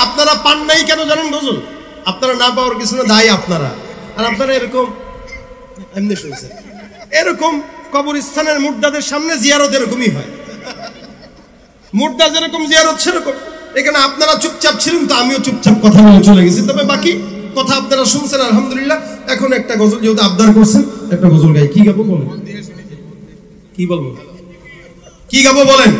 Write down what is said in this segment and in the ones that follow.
আপনারা পান নাই কেন জানেন গজল? আপনারা না পাওয়ার কিছু না, দায়ী আপনারা। আর আপনারা এরকম এমনি শুনছেন, এরকম কবরস্থানের মুর্দাদের সামনে জিয়ারত এরকমই হয়, মুর্দা যেরকম জিয়ারত সেরকম। এখানে আপনারা চুপচাপ ছিলেন তো আমিও চুপচাপ কথা বলে চলে গেছি, তবে বাকি কথা আপনারা শুনছেন আলহামদুলিল্লাহ। এখন একটা গজল যেহেতু আবদার করছেন, একটা গজল গাই। কি গাবো বলেন? কি বলবো, কি গাবো বলেন?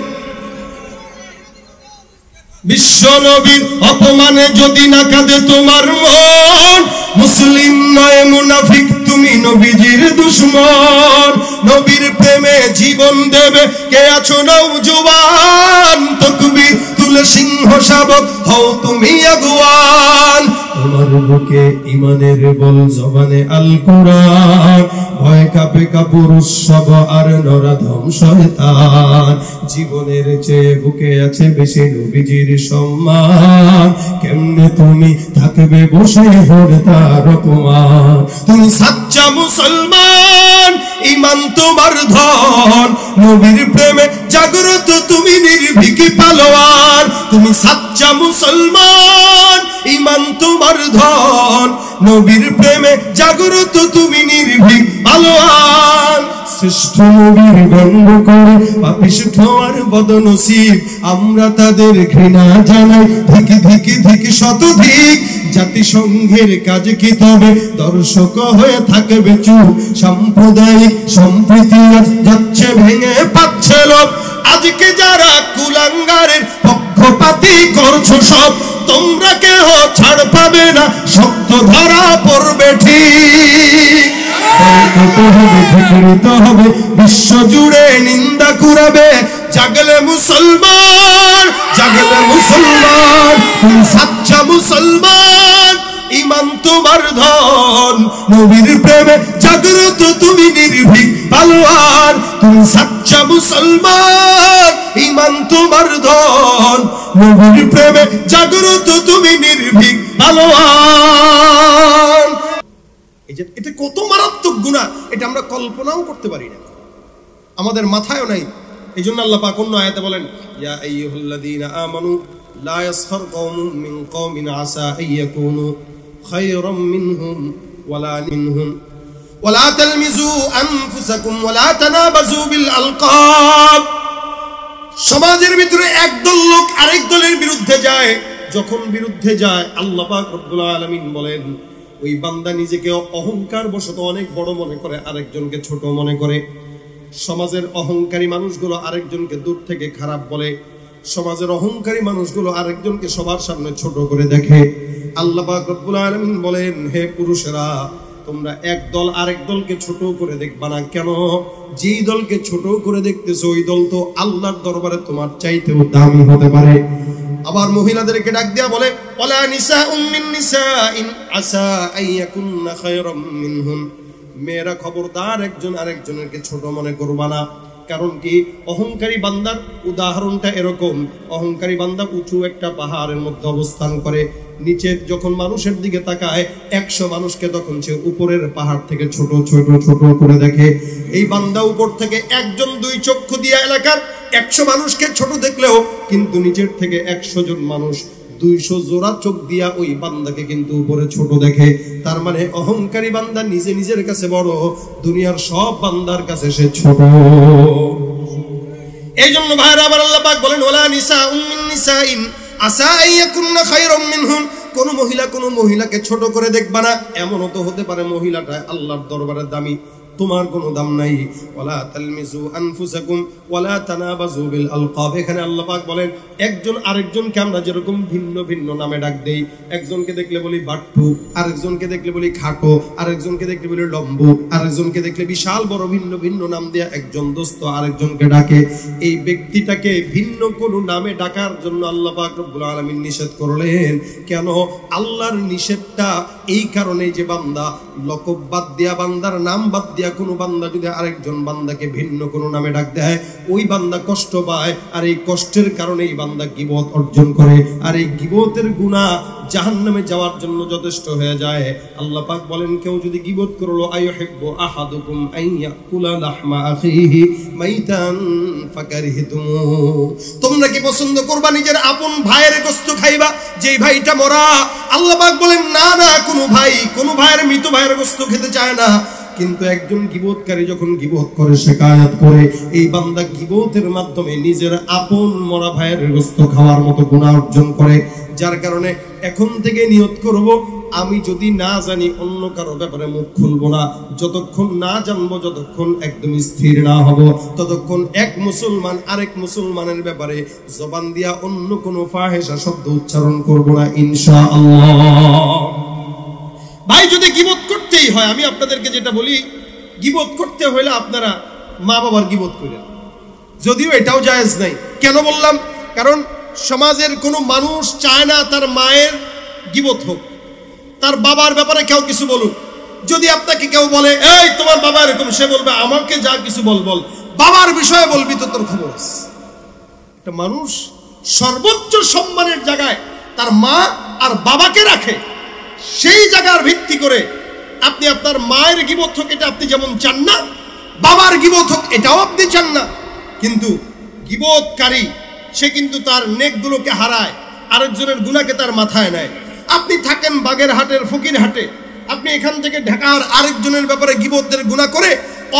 বিশ্ব নবীর অপমানে যদি না কাঁদে তোমার মন, মুসলিম নয় মুনাফিক তুমি নবীজির দুশমন। নবীর প্রেমে জীবন দেবে কে আছো নওজোয়ান, তাকবীর তুলে সিংহ শাবক হও তুমি আগুয়ান। তোমার বুকে ইমানের বল, জবানে আল কোরআন, ভয় কাঁপে কাপুরুষ সব আর নরাধম শয়তান। জীবনের চেয়ে বুকে আছে বেশি নবীজির সম্মান, কেমনে তুমি থাকবে বসে হরে তার অপমান। তুমি সাচ্চা মুসলমান, ইমান তোমার ধন, নবীর প্রেমে জাগ্রত তুমি নির্ভীক পালোয়ান। তুমি সাচ্চা মুসলমান, ইমান তোমার ধন, নবীর প্রেমে জাগ্রত তুমি নির্ভীক পালোয়ান। শ্রেষ্ঠ নবীর গন্ধ করে পাপিষ্ঠ আর বদনসিব, আমরা তাদের ঘৃণা জানাই ধিকি ধিকি ধিকি শতধিক। জাতিসংঘের কাজ কি তবে দর্শক হয়ে থাকবে চুপ, সাম্প্রদায়িক সম্প্রীতি যাচ্ছে ভেঙে পাচ্ছে লোক। আজকে যারা কুলাঙ্গারের পক্ষপাতী করছো সব, তোমরা কেহ ছাড় পাবে না, শক্ত ধরা পড়বে ঠিক। হবে বিশ্ব জুড়ে নিন্দা কুড়াবে, জাগলে মুসলমান, জাগলে মুসলমান। তুমি সাচ্চা মুসলমান, ইমান তোমার ধন, নবীর প্রেমে জাগ্রত তুমি নির্ভীক পালোয়ান। তুমি সাচ্চা মুসলমান, ইমান তোমার ধন, নবীর প্রেমে জাগ্রত তুমি নির্ভীক পালোয়ান। এটা কত মারাত্মক গুনাহ, এটা আমরা কল্পনাও করতে পারি না, আমাদের মাথায়ও নাই। এই জন্য আল্লাহ পাক অন্য আয়াতে বলেন, ইয়া আইয়ুহাল্লাযীনা আমানু লা ইয়াসখার কওমুম মিন কওমিন আসা আইয়াকুনু খায়রাম মিনহুম ওয়ালা মিনহুম ওয়ালা তালমিজু আনফুসাকুম ওয়ালা তানাবাজু বিল আলকাব। সমাজের ভিতরে একদল লোক আরেক দলের বিরুদ্ধে যায়, যখন বিরুদ্ধে যায় আল্লাহ পাক রব্বুল আলামিন বলেন, ওই বান্দা নিজেকে অহংকার বশত অনেক বড় মনে করে, আরেকজনকে ছোট মনে করে। সমাজের অহংকারী মানুষগুলো আরেকজনকে দূর থেকে খারাপ বলে, সমাজের অহংকারী মানুষগুলো আরেকজনকে সবার সামনে ছোট করে দেখে। আল্লাহ পাক রব্বুল আলামিন বলেন, হে পুরুষেরা, তোমরা এক দল আরেক দলকে ছোট করে দেখবা না। কেন? যেই দলকে ছোট করে দেখতেছো ওই দল তো আল্লাহর দরবারে তোমার চাইতেও দামি হতে পারে। আবার মহিলাদেরকে ডাক দিয়া বলে, ওয়ালা নিসাউম মিন নিসাইন আসা আইয়াকুন্না খায়রাম মিনহুম। মেয়েরা খবরদার একজন আরেকজনকে ছোট মনে করবা না। কারণ কি? অহংকারী বান্দার উদাহরণটা এরকম, অহংকারী বান্দা উঁচু একটা পাহাড়ের মধ্যে অবস্থান করে, নিচে যখন মানুষের দিকে তাকায় 100 মানুষকে তখন সে উপরের পাহাড় থেকে ছোট ছোট ছোট করে দেখে। এই বান্দা উপর থেকে একজন 2 চক্ষু দিয়া এলাকার 100 মানুষকে ছোট দেখলেও কিন্তু নিচের থেকে 100 জন মানুষ 200 জোড়া চোখ দিয়া ওই বান্দাকে কিন্তু উপরে ছোট দেখে। তার মানে অহংকারী বান্দা নিজে নিজের কাছে বড়, দুনিয়ার সব বান্দার কাছে সে ছোট। এই জন্য ভাইরা আবার আল্লাহ পাক বলেন, ওয়ালা নিসাউম মিন নিসাইন আসা আইয়াকুন্না খায়রাম মিনহুম। কোন মহিলাকে ছোট করে দেখবা না। এমনও তো হতে পারে মহিলাটা আল্লাহর দরবারে দামি, তোমার কোনো দাম নাই। ওয়ালা তালমিজু আনফুসাকুম ওয়ালা তানাবাজু বিল আলকাব। এখানে আল্লাহ পাক বলেন, একজন আরেকজনকে আমরা যেরকম ভিন্ন ভিন্ন নামে ডাক দেই, একজনকে দেখলে বলি বাট্টু, আরেকজনকে দেখলে বলি খাটো, আরেকজনকে দেখলে বলি লম্বু, আরেকজনকে দেখলে বিশাল বড়, ভিন্ন ভিন্ন নাম দিয়ে একজন দোস্ত আরেকজনকে ডাকে। এই ব্যক্তিটাকে ভিন্ন কোনো নামে ডাকার জন্য আল্লাহ পাক রব্বুল আলামিন নিষেধ করলেন। কেন? আল্লাহর নিষেধটা এই কারণেই যে বান্দা লকব বাদ দিয়া, বান্দার নাম বাদ দিয়া কোনো বান্দা যদি আরেকজন বান্দাকে ভিন্ন কোনো নামে ডাক দেয়, ওই বান্দা কষ্ট পায়। আর এই কষ্টের কারণে এই বান্দা গীবত অর্জন করে। আর এই গীবতের গুনাহ জাহান্নামে যাওয়ার জন্য যথেষ্ট হয়ে যায়। আল্লাহ পাক বলেন, কেউ যদি গীবত করলো, আইয়ুহিব্বু আহাদুকুম আইয়াকুলা লাহমা আখিহি মাইতান ফাকারিহতুমু, তোমরা কি পছন্দ করবা নিজের আপন ভাইয়ের গোশত খাইবা যেই ভাইটা মরা? আল্লাহ পাক বলেন, না না, কোনো ভাইয়ের মৃত ভাইয়ের গোশত খেতে চায় না। কিন্তু একজন গীবতকারী যখন গীবত করে, শিকায়াত করে, এই বান্দা গীবতের মাধ্যমে নিজের আপন মরা ভাইয়ের গোশত খাওয়ার মতো গুনাহ অর্জন করে। যার কারণে এখন থেকে নিয়ত করব, আমি যদি না জানি অন্য কারো ব্যাপারে মুখ খুলবো না। যতক্ষণ না জানবো, যতক্ষণ একদম স্থির না হব, ততক্ষণ এক মুসলমান আরেক মুসলমানের ব্যাপারে জবান দিয়া অন্য কোনো ফাহেশা শব্দ উচ্চারণ করব না, ইনশাআল্লাহ। ভাই, যদি গীবত করতেই হয়, আমি আপনাদেরকে যেটা বলি, গীবত করতে হলে আপনারা মা বাবার গীবত করেন, যদিও এটাও জায়েজ নাই। কেন বললাম? কারণ সমাজের কোনো মানুষ চায় না তার মায়ের গীবত হোক, তার বাবার ব্যাপারে কেউ কিছু বলুক। যদি আপনাকে কেউ বলে, এই তোমার বাবা এরকম, সে বলবে, আমাকে যা কিছু বল, বাবার বিষয়ে বলবি তো তোর খবর আছে। একটা মানুষ সর্বোচ্চ সম্মানের জায়গায় তার মা আর বাবাকে রাখে, সেই জায়গার ভিত্তি করে আপনি আপনার মায়ের গীবত হোক এটা আপনি যেমন চান না, বাবার গীবত হোক এটাও আপনি চান না। কিন্তু গীবতকারী সে কিন্তু তার নেকগুলোকে হারায়, আরেকজনের গুনাহকে তার মাথায় নেয়। আপনি থাকেন বাগেরহাটের ফকিরহাটে, আপনি এখান থেকে ঢাকার আরেকজনের ব্যাপারে গীবতের গুনাহ করে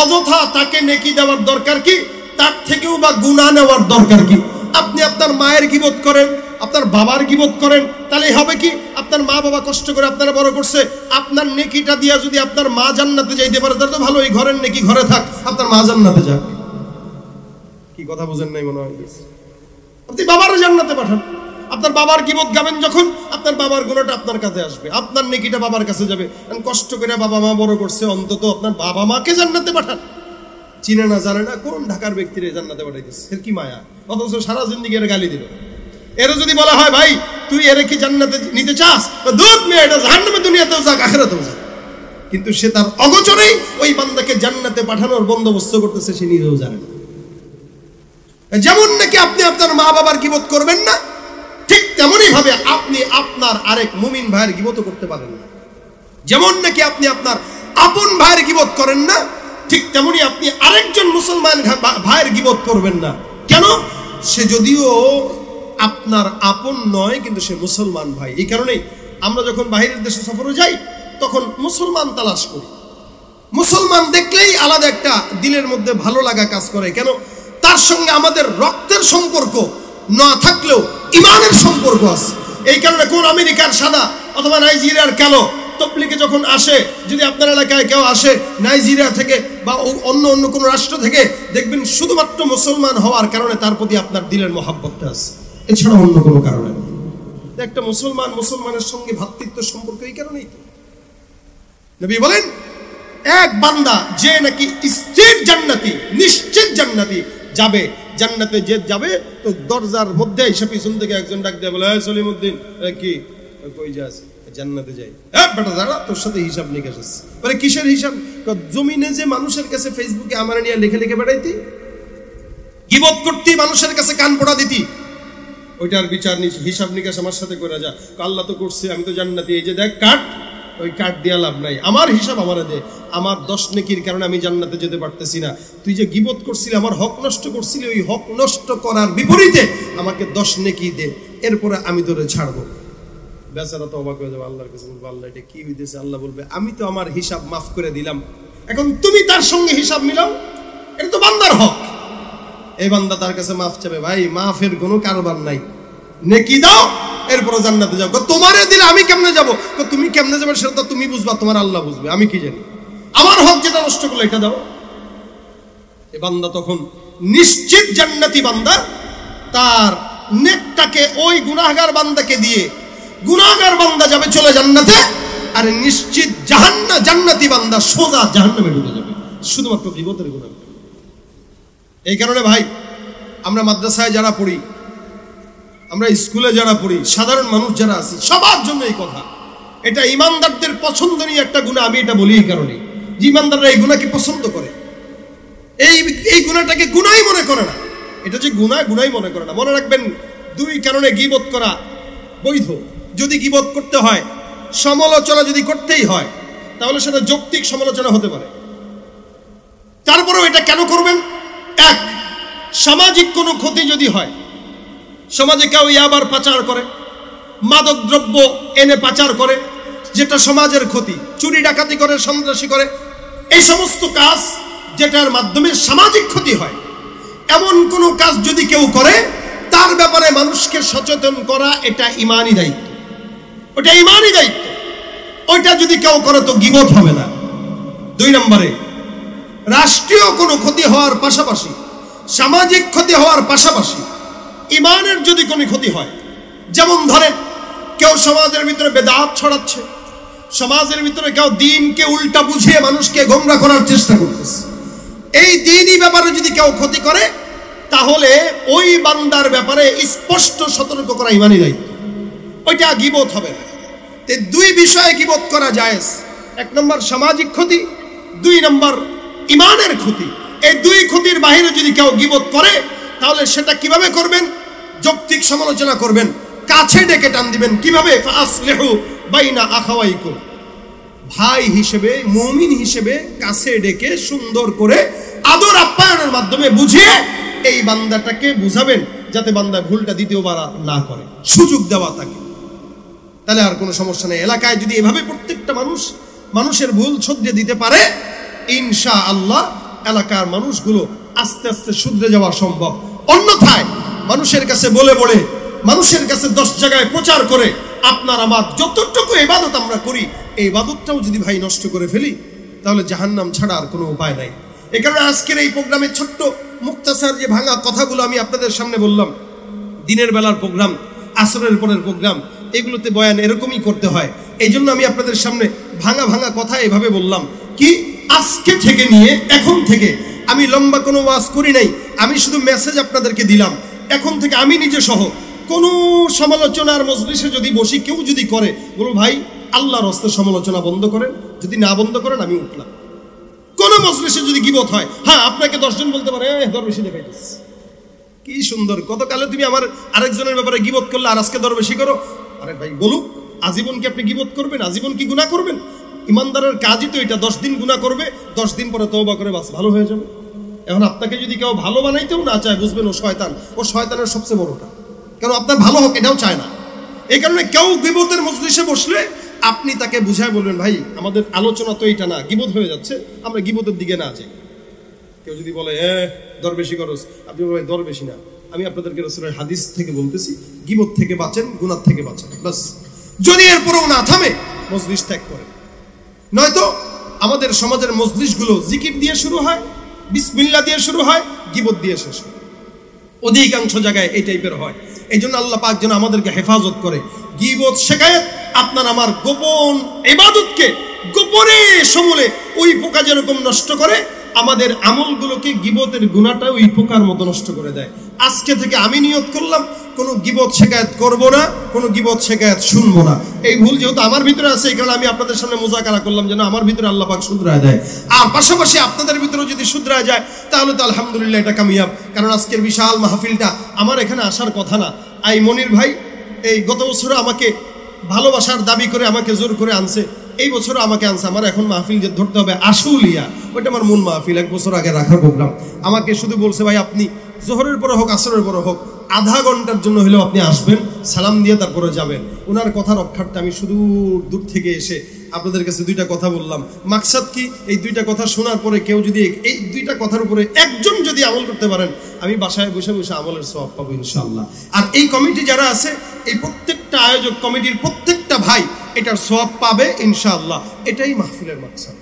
অযথা তাকে নেকি দেওয়ার দরকার কি? তার থেকেও বা গুনাহ নেওয়ার দরকার কি? আপনি আপনার মায়ের গীবত করেন, আপনার বাবার গীবত করেন, তাহলে হবে কি? আপনার মা বাবা কষ্ট করে আপনারা বড় করছে, আপনার নেকিটা দিয়া যদি আপনার মা জান্নাতে যাইতে পারে তাহলে তো ভালো, এই ঘরের নেকি ঘরে থাক, আপনার মা জান্নাতে যাক। কি কথা বুঝেন নাই মনে হয়? আপনি বাবারও জান্নাতে পাঠান। আপনার বাবার গীবত গাবেন যখন, আপনার বাবার গুনাহটা আপনার কাছে আসবে, আপনার নেকিটা বাবার কাছে যাবে। কষ্ট করে বাবা মা বড় করছে, অন্তত আপনার বাবা মাকে জান্নাতে পাঠান। চিনে না জানে না কোন ঢাকার ব্যক্তিরে জান্নাতে পাঠাইতেছে, এর কি মায়া, অথচ সারা জিন্দেগি এর গালি দিল। এর যদি বলা হয়, ভাই তুই এর কি জান্নাতে নিতে চাস, দুধ মেয়ে এটা জাহান্নামে, দুনিয়াতেও যাক আখিরাতেও যাক, কিন্তু সে তার অগোচরেই ওই বান্দাকে জান্নাতে পাঠানোর বন্দোবস্ত করতেছে, সে নিজেও জানে না। যেমন নাকি আপনি আপনার মা বাবার গীবত করবেন না, ঠিক তেমনই ভাবে আপনি আপনার আরেক মুমিন ভাইয়ের গীবত করতে পারেন না। যেমন নাকি আপনি আপনার আপন ভাইয়ের গীবত করেন না, ঠিক তেমনি আপনি আরেকজন মুসলমান ভাইয়ের গীবত করবেন না। কেন? সে যদিও আপনার আপন নয়, কিন্তু সে মুসলমান ভাই। এই কারণেই আমরা যখন বাইরের দেশে সফরে যাই তখন মুসলমান তালাশ করি। মুসলমান দেখলেই আলাদা একটা দিলের মধ্যে ভালো লাগা কাজ করে। কেন? তার সঙ্গে আমাদের রক্তের সম্পর্ক না থাকলেও ইমানের সম্পর্ক আছে। এই কারণে কোন আমেরিকার সাদা অথবা নাইজেরিয়ার কালো তবলিগে যখন আসে, যদি আপনার এলাকায় কেউ আসে নাইজেরিয়া থেকে বা অন্য কোনো রাষ্ট্র থেকে, দেখবেন শুধুমাত্র মুসলমান হওয়ার কারণে তার প্রতি আপনার দিলের মহাব্বতটা আছে, এছাড়া অন্য কোনো কারণে না। একটা মুসলমানের সঙ্গে ভ্রাতৃত্ব সম্পর্ক এই কারণেই তো নবী বলেন, এক বান্দা যে নাকি স্থির জান্নাতি, নিশ্চিত জান্নাতি যাবে, জান্নাতে যে যাবে তো দরজার মধ্যে এসে পিছন থেকে একজন ডাক দিয়ে বলে, সলিমউদ্দিন কি কই যাস? জান্নাতে যাই। বেটা দাঁড়া, তোর সাথে হিসাব নিকাশ আছে। বলে কিসের হিসাব? জমিনে যে মানুষের কাছে ফেসবুকে আমার নিয়ে লিখে বেড়াইতি, গীবত করতি, মানুষের কাছে কান পড়া দিতি, ওইটার বিচার হিসাব নিকাশ আমার সাথে করে যা। আল্লাহ তো করছে, আমি তো জান্নাতি, এই যে দেখ কাট, ওই কাট দিয়া লাভ নাই, আমার হিসাব আমারে দে। আমার 10 নেকির কারণে আমি জান্নাতে যেতে পারতেছি না, তুই যে গীবত করছিলি, আমার হক নষ্ট করছিলি, ওই হক নষ্ট করার বিপরীতে আমাকে 10 নেকি দে, এরপরে আমি তোরে ছাড়বো। বেচারা তো অবাক হয়ে যাবে, আল্লাহর কাছে বলবো, আল্লাহ এটা কি হইতেছে? আল্লাহ বলবে, আমি তো আমার হিসাব মাফ করে দিলাম, এখন তুমি তার সঙ্গে হিসাব মিলাও, এটা তো বান্দার হক। এই বান্দা তার কাছে মাফ চাবে, ভাই মাফের কোনো কারবার নাই, নেকি দাও এরপরে জান্নাতে যাও। তোমারে দিলে আমি কেমনে যাবো? তুমি কেমনে যাবে সেটা তো তুমি বুঝবা, তোমার আল্লাহ বুঝবে, আমি কি জানি। আমার হক যেটা নষ্ট করলো এটা দাও। এই বান্দা তখন নিশ্চিত জান্নাতি বান্দা, তার নেকটাকে ওই গুনাহগার বান্দাকে দিয়ে গুনাহগার বান্দা যাবে চলে জান্নাতে, আর নিশ্চিত জান্নাতি বান্দা সোজা জাহান্নামে ঢুকে যাবে, শুধুমাত্র গীবতের গুনাহ। এই কারণে ভাই, আমরা মাদ্রাসায় যারা পড়ি, আমরা স্কুলে যারা পড়ি, সাধারণ মানুষ যারা আছি, সবার জন্য এই কথা। এটা ইমানদারদের পছন্দনীয় একটা গুনাহ। আমি এটা বলি এই কারণে যে ইমানদাররা এই গুনাহকে পছন্দ করে, এই গুনাহটাকে গুনাহই মনে করে না। এটা যে গুনাহই মনে করে না। মনে রাখবেন, 2 কারণে গীবত করা বৈধ। যদি গীবত করতে হয়, সমালোচনা যদি করতেই হয়, তাহলে সেটা যৌক্তিক সমালোচনা হতে পারে। তারপরেও এটা কেন করবেন? এক, সামাজিক কোনো ক্ষতি যদি হয়, সমাজে কেউ ইয়াবার পাচার করে, মাদক দ্রব্য এনে পাচার করে, যেটা সমাজের ক্ষতি, চুরি ডাকাতি করে, সন্ত্রাসী করে, এই সমস্ত কাজ যেটার মাধ্যমে সামাজিক ক্ষতি হয়, এমন কোনো কাজ যদি কেউ করে, তার ব্যাপারে মানুষকে সচেতন করা এটা ঈমানি দায়িত্ব, ওটা ঈমানি দায়িত্ব। ওইটা যদি কেউ করে তো গীবত হবে না। দুই নম্বরে, রাষ্ট্রীয় কোনো ক্ষতি হওয়ার পাশাপাশি, সামাজিক ক্ষতি হওয়ার পাশাপাশি ঈমানের যদি কোনো ক্ষতি হয়, যেমন ধরেন কেউ সমাজের ভিতরে বেদাত ছড়াচ্ছে, সমাজের ভিতরে কেউ দ্বীনকে উল্টা বুঝিয়ে মানুষকে গোমরা করার চেষ্টা করতেছে, এই দ্বীনি ব্যাপারে যদি কেউ ক্ষতি করে, তাহলে ওই বান্দার ব্যাপারে স্পষ্ট সতর্ক করা ঈমানি দায়িত্ব, ওইটা গীবত হবে না। দুই বিষয়ে গীবত করা জায়েজ। এক নম্বর সামাজিক ক্ষতি, দুই নম্বর ঈমানের ক্ষতি। এই দুই ক্ষতির বাহিরে যদি কেউ গীবত করে, তাহলে সেটা কিভাবে করবেন? যৌক্তিক সমালোচনা করবেন, কাছে ডেকে টান দিবেন। কিভাবে? ফাসলিহু বাইনা আখাওয়াইকুম, ভাই হিসেবে, মুমিন হিসেবে কাছে ডেকে সুন্দর করে আদর আপ্যায়নের মাধ্যমে বুঝিয়ে এই বান্দাটাকে বুঝাবেন, যাতে বান্দা ভুলটা দ্বিতীয়বার না করে, সুযোগ দেওয়া তাকে। তাহলে আর কোনো সমস্যা নেই। এলাকায় যদি এভাবে প্রত্যেকটা মানুষের ভুল শুধরে দিতে পারে, ইনশাআল্লাহ এলাকার মানুষগুলো আস্তে আস্তে শুধরে যাওয়া সম্ভব। অন্যথায় মানুষের কাছে বলে বলে, মানুষের কাছে 10 জায়গায় প্রচার করে আপনার আমার যতটুকু ইবাদত আমরা করি, এই ইবাদতটাও যদি ভাই নষ্ট করে ফেলি, তাহলে জাহান্নাম ছাড়া আর কোনো উপায় নাই। এই কারণে আজকের এই প্রোগ্রামের ছোট্ট মুক্তাসার যে ভাঙা কথাগুলো আমি আপনাদের সামনে বললাম, দিনের বেলার প্রোগ্রাম, আসরের পরের প্রোগ্রাম, এগুলোতে বয়ান এরকমই করতে হয়। এই জন্য আমি আপনাদের সামনে ভাঙা ভাঙা কথা এভাবে বললাম। কি, আজকে থেকে নিয়ে এখন থেকে আমি লম্বা কোনো ওয়াজ করি নাই, আমি শুধু মেসেজ আপনাদেরকে দিলাম। এখন থেকে আমি নিজে সহ কোনো সমালোচনার মজলিসে যদি বসি, কেউ যদি করে, বলো ভাই আল্লাহর রাস্তায় সমালোচনা বন্ধ করেন, যদি না বন্ধ করেন আমি উঠলাম। কোনো মজলিসে যদি গীবত হয়, হ্যাঁ আপনাকে 10 জন বলতে পারে দরবেশি দেখাইতেছ, কি সুন্দর, গতকালে তুমি আমার আরেকজনের ব্যাপারে গীবত করলে আর আজকে দরবেশি করো। আরে ভাই বলুক, আজীবন কি আপনি গীবত করবেন? আজীবন কি গুনাহ করবেন? ইমানদারের কাজই তো এটা, 10 দিন গুনাহ করবে, 10 দিন পরে তওবা করে বাস ভালো হয়ে যাবে। এখন আপনাকে যদি কেউ ভালো বানাইতেও না চায়, বুঝবেন ও শয়তান, ও শয়তানের সবচেয়ে বড়টা, কারণ আপনার ভালো হোক এটাও চায় না। এই কারণে কেউ গীবতের মজলিসে বসলে আপনি তাকে বুঝায় বলবেন, ভাই আমাদের আলোচনা তো এটা না, গীবত হয়ে যাচ্ছে, আমরা গীবতের দিকে না যাই। কেউ যদি বলে দরবেশি করস, আপনি বলবেন দরবেশি না, আমি আপনাদেরকে রাসূলের হাদিস থেকে বলতেছি, গীবত থেকে বাঁচেন, গুনাহ থেকে বাঁচেন, বাস। যদি এরপরেও না থামে, মজলিস ত্যাগ করে। নয়তো আমাদের সমাজের মজলিসগুলো জিকির দিয়ে শুরু হয়, বিসমিল্লাহ দিয়ে শুরু হয়, গীবত দিয়ে শেষ হয়। অধিকাংশ জায়গায় এই টাইপের হয়। এই জন্য আল্লাহ পাক যেন আমাদেরকে হেফাজত করে। গীবত শেখায়ত আপনার আমার গোপন ইবাদতকে গোপনে সমূলে ওই পোকা যেরকম নষ্ট করে, আমাদের আমলগুলোকে গীবতের গুনাহটা ওই পোকার মতো নষ্ট করে দেয়। আজকে থেকে আমি নিয়ত করলাম, কোনো গীবত শেখায়ত করব না, কোনো গীবত শেখায়ত শুনবো না। এই ভুল যেহেতু আমার ভিতরে আছে, এই কারণে আমি আপনাদের সামনে মুজাকারা করলাম যেন আমার ভিতরে আল্লাহ পাক শুধরায় দেয়। আর পাশাপাশি আপনাদের ভিতরেও যদি শুধরায় যায়, তাহলে তো আলহামদুলিল্লাহ এটা কামিয়াব। কারণ আজকের বিশাল মাহফিলটা আমার এখানে আসার কথা না। আই মনির ভাই এই গত বছরও আমাকে ভালোবাসার দাবি করে আমাকে জোর করে আনছে, এই বছরও আমাকে আনছে। আমার এখন মাহফিল যে ধরতে হবে আশুলিয়া, ওইটা আমার মূল মাহফিল, 1 বছর আগে রাখার প্রোগ্রাম। আমাকে শুধু বলছে, ভাই আপনি জোহরের পরে হোক আসরের পরে হোক আধা ঘন্টার জন্য হলেও আপনি আসবেন, সালাম দিয়ে তারপরে যাবেন। ওনার কথা রক্ষার্থে আমি শুধু দূর থেকে এসে আপনাদের কাছে 2টা কথা বললাম। মাকসাদ কি, এই 2টা কথা শোনার পরে কেউ যদি এই 2টা কথার উপরে একজন যদি আমল করতে পারেন, আমি বাসায় বসে বসে আমলের সওয়াব পাবো ইনশাআল্লাহ। আর এই কমিটি যারা আছে, এই প্রত্যেকটা আয়োজক কমিটির প্রত্যেকটা ভাই এটার সওয়াব পাবে ইনশাআল্লাহ। এটাই মাহফিলের মাকসাদ।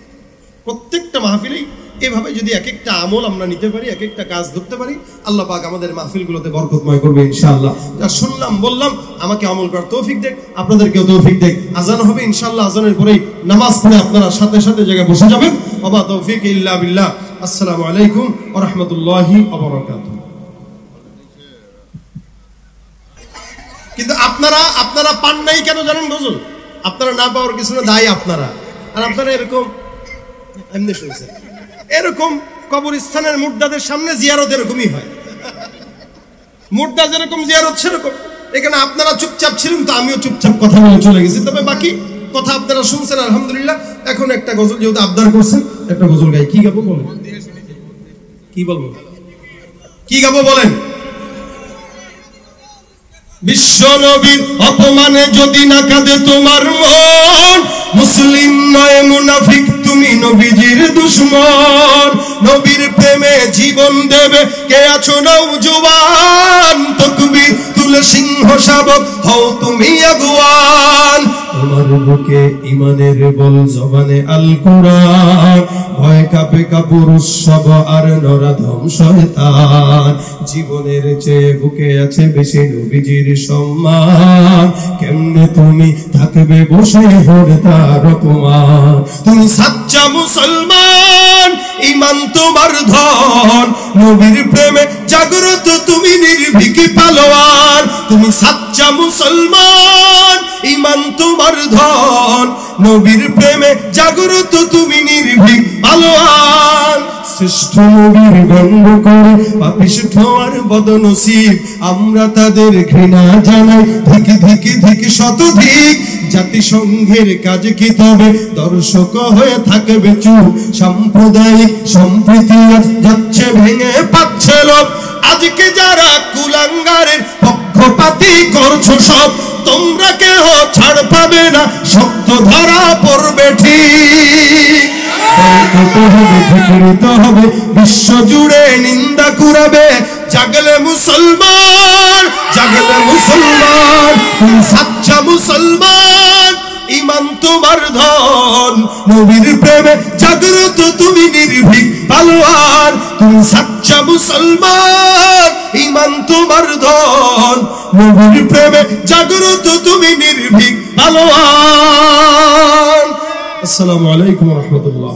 প্রত্যেকটা মাহফিলেই এভাবে যদি এক একটা আমল আমরা নিতে পারি, এক একটা কাজ ধরতে পারি, আল্লাহ পাক আমাদের মাহফিলগুলোতে বরকতময় করবে ইনশাআল্লাহ। যা শুনলাম বললাম, আমাকে আমল করার তৌফিক দেখ, আপনাদেরকেও তৌফিক দেখ। আজান হবে ইনশাআল্লাহ, আজানের পরেই নামাজ পড়ে আপনারা সাথে সাথে জায়গায় বসে যাবেন। ওয়া মা তৌফিক ইল্লা বিল্লাহ। আসসালামু আলাইকুম ওয়া রাহমাতুল্লাহি ওয়া বারাকাতুহু। কিন্তু আপনারা পান নাই কেন জানেন বুঝুন? আপনারা না পাওয়ার কিছু না, দায়ী আপনারা। আর আপনারা এরকম এমনি শুনছেন, এরকম কবরস্থানের মুর্দাদের সামনে জিয়ারত এরকমই হয়। মুর্দা যেরকম জিয়ারত সেরকম। এখানে আপনারা চুপচাপ ছিলেন, তো আমিও চুপচাপ কথা বলে চলে গেছি। তবে বাকি কথা আপনারা শুনছেন আলহামদুলিল্লাহ। এখন একটা গজল যেহেতু আবদার করছেন, একটা গজল গাই। কি গাবো বলেন? কি বলবো? কি গাবো বলেন? বিশ্ব নবীর অপমানে যদি না কাঁদে তোমার মন, মুসলিম নয় মুনাফিক তুমি নবীজির দুশমন। নবীর প্রেমে জীবন দেবে কে আছো নওজোয়ান, তাকবীর তুলে সিংহ শাবক হও তুমি আগুয়ান। তোমার বুকে ইমানের বল, জবানে আল কোরআন, ভয় কাঁপে কাপুরুষ সব আর নরাধম শয়তান। জীবনের চেয়ে বুকে আছে বেশি নবীজির সম্মান, কেমনে তুমি থাকবে বসে হরে তার অপমান। তুমি সাচ্চা মুসলমান, ইমান তোমার ধন, নবীর প্রেমে জাগ্রত তুমি নির্ভীক পালোয়ান। তুমি সাচ্চা মুসলমান, ইমান তোমার ধন, নবীর প্রেমে জাগ্রত তুমি নির্ভীক পালোয়ান। শ্রেষ্ঠ নবীর গন্ধ করে পাপিষ্ঠ আর বদনসিব, আমরা তাদের ঘৃণা জানাই ধিকি ধিকি ধিকি শতধিক। জাতিসংঘের কাজ কি তবে দর্শক হয়ে থাকবে চুপ, সাম্প্রদায়িক সম্প্রীতি যাচ্ছে ভেঙে পাচ্ছে লোক। আজকে যারা কুলাঙ্গারের পক্ষপাতী করছো সব, তোমরা কেহ ছাড় পাবে না, শক্ত ধরা পড়বে ঠিক। হবে বিশ্ব জুড়ে নিন্দা কুড়াবে, জাগলে মুসলমান, জাগলে মুসলমান। তুমি সাচ্চা মুসলমান, ইমান তোমার ধন, নবীর প্রেমে জাগ্রত তুমি নির্ভীক পালোয়ান। তুমি সাচ্চা মুসলমান, ইমান তোমার ধন, নবীর প্রেমে জাগ্রত তুমি নির্ভীক পালোয়ান। আসসালামু আলাইকুম ওয়া রাহমাতুল্লাহ।